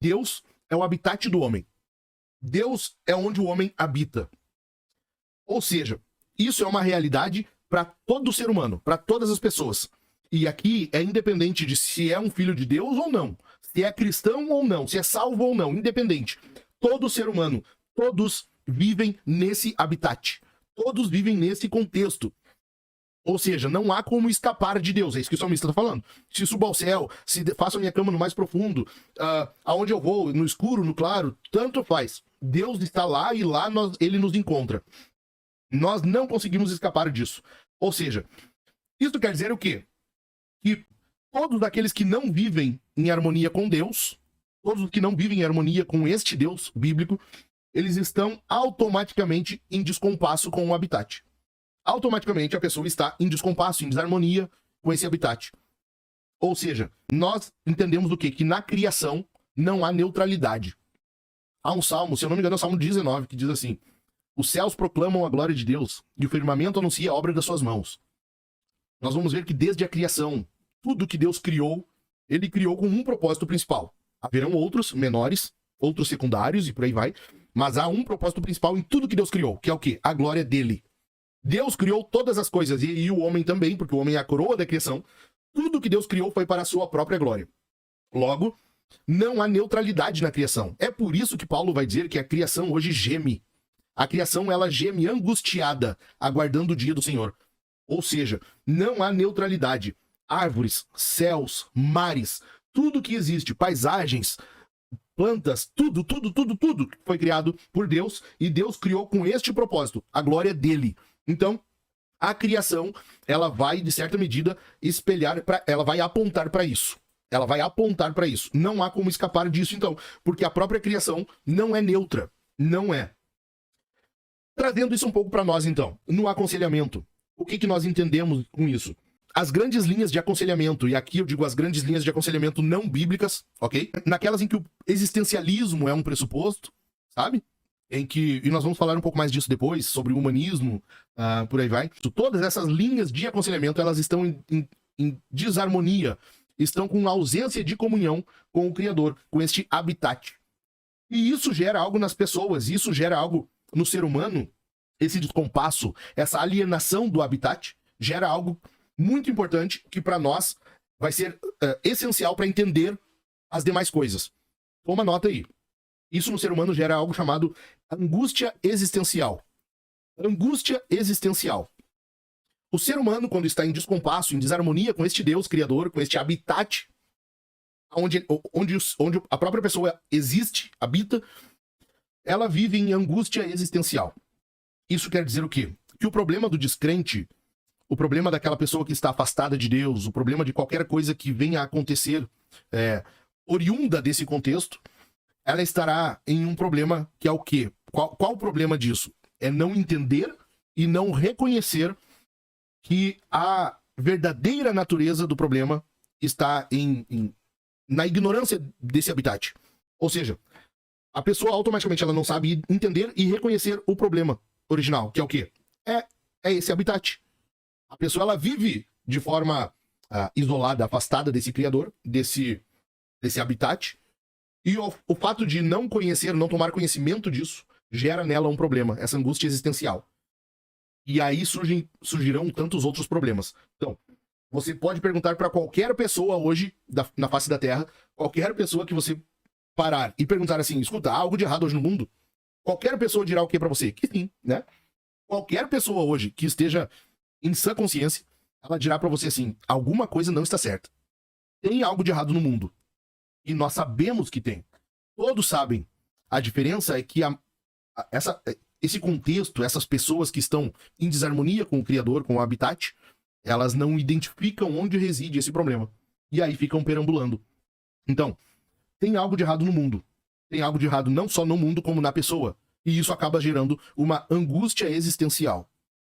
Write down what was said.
Deus é o habitat do homem. Deus é onde o homem habita. Ou seja, isso é uma realidade para todo ser humano, para todas as pessoas. E aqui é independente de se é um filho de Deus ou não, se é cristão ou não, se é salvo ou não, independente. Todo ser humano, todos vivem nesse habitat. Todos vivem nesse contexto. Ou seja, não há como escapar de Deus. É isso que o salmista está falando. Se subo ao céu, se faço a minha cama no mais profundo, aonde eu vou, no escuro, no claro, tanto faz. Deus está lá e lá ele nos encontra. Nós não conseguimos escapar disso. Ou seja, isso quer dizer o quê? Que todos aqueles que não vivem em harmonia com Deus, todos os que não vivem em harmonia com este Deus bíblico, eles estão automaticamente em descompasso com o habitat. Automaticamente a pessoa está em descompasso, em desarmonia com esse habitat. Ou seja, nós entendemos o quê? Que na criação não há neutralidade. Há um salmo, se eu não me engano é o Salmo 19, que diz assim: os céus proclamam a glória de Deus e o firmamento anuncia a obra das suas mãos. Nós vamos ver que desde a criação, tudo que Deus criou, ele criou com um propósito principal. Haverão outros menores, outros secundários e por aí vai, mas há um propósito principal em tudo que Deus criou, que é o quê? A glória dele. Deus criou todas as coisas, e o homem também, porque o homem é a coroa da criação. Tudo que Deus criou foi para a sua própria glória. Logo, não há neutralidade na criação. É por isso que Paulo vai dizer que a criação hoje geme. A criação, ela geme angustiada, aguardando o dia do Senhor. Ou seja, não há neutralidade. Árvores, céus, mares, tudo que existe, paisagens, plantas, tudo foi criado por Deus, e Deus criou com este propósito, a glória dele. Então, a criação, ela vai, de certa medida, ela vai apontar para isso. Ela vai apontar para isso. Não há como escapar disso, então, porque a própria criação não é neutra. Não é. Trazendo isso um pouco para nós, então, no aconselhamento. O que nós entendemos com isso? As grandes linhas de aconselhamento, e aqui eu digo as grandes linhas de aconselhamento não bíblicas, ok? Naquelas em que o existencialismo é um pressuposto, sabe? E nós vamos falar um pouco mais disso depois, sobre o humanismo, por aí vai. Todas essas linhas de aconselhamento, elas estão em desarmonia, estão com ausência de comunhão com o Criador, com este habitat. E isso gera algo nas pessoas, isso gera algo no ser humano, esse descompasso, essa alienação do habitat, gera algo muito importante que para nós vai ser essencial para entender as demais coisas. Toma nota aí. Isso no ser humano gera algo chamado angústia existencial. Angústia existencial. O ser humano, quando está em descompasso, em desarmonia com este Deus criador, com este habitat, onde a própria pessoa existe, habita, ela vive em angústia existencial. Isso quer dizer o quê? Que o problema do descrente, o problema daquela pessoa que está afastada de Deus, o problema de qualquer coisa que venha a acontecer oriunda desse contexto, ela estará em um problema que é o quê? Qual o problema disso? É não entender e não reconhecer que a verdadeira natureza do problema está na ignorância desse habitat. Ou seja, a pessoa automaticamente ela não sabe entender e reconhecer o problema original, que é o quê? É esse habitat. A pessoa ela vive de forma isolada, afastada desse criador, desse habitat, e o fato de não conhecer, não tomar conhecimento disso, gera nela um problema, essa angústia existencial. E aí surgirão tantos outros problemas. Então, você pode perguntar para qualquer pessoa hoje, na face da Terra, qualquer pessoa que você parar e perguntar assim, escuta, há algo de errado hoje no mundo? Qualquer pessoa dirá o que para você? Que sim, né? Qualquer pessoa hoje que esteja em sã consciência, ela dirá para você assim, alguma coisa não está certa. Tem algo de errado no mundo. E nós sabemos que tem. Todos sabem. A diferença é que esse contexto, essas pessoas que estão em desarmonia com o Criador, com o habitat, elas não identificam onde reside esse problema. E aí ficam perambulando. Então, tem algo de errado no mundo. Tem algo de errado não só no mundo, como na pessoa. E isso acaba gerando uma angústia existencial.